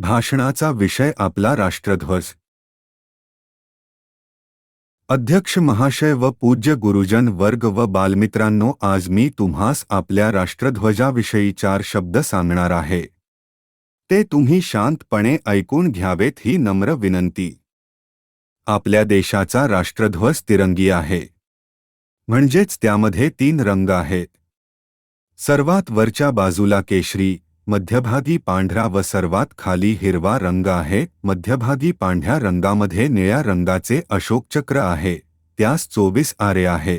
भाषणाचा विषय आपला राष्ट्रध्वज। अध्यक्ष महाशय व पूज्य गुरुजन वर्ग व बालमित्रांनो, आज मी तुम्हास आपल्या राष्ट्रध्वजाविषयी 4 शब्द सांगणार आहे। ते तुम्ही शांतपणे ऐकून घ्यावेत ही नम्र विनंती। आपल्या देशाचा राष्ट्रध्वज तिरंगी आहे, म्हणजेच त्यामध्ये 3 रंग आहेत। सर्वात वरच्या बाजूला केशरी, मध्यभागी पांढरा व सर्वात खाली हिरवा रंग आहे। मध्यभागी पांढऱ्या रंगामध्ये निळ्या रंगाचे अशोकचक्र आहे, त्यास 24 आरे आहे।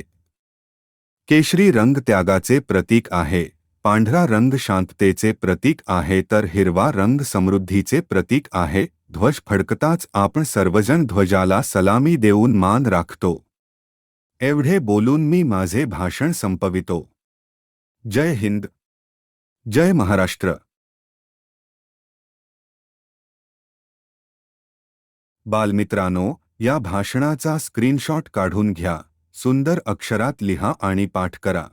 केशरी रंग त्यागाचे प्रतीक आहे, पांढरा रंग शांततेचे प्रतीक आहे, तर हिरवा रंग समृद्धीचे प्रतीक आहे। ध्वज फडकताच आपण सर्वजण ध्वजाला सलामी देऊन मान राखतो। एवढे बोलून मी माझे भाषण संपवितो। जय हिंद, जय महाराष्ट्र। बालमित्रांनो, या भाषणाचा स्क्रीनशॉट काढून घ्या, सुंदर अक्षरात लिहा आणि पाठ करा।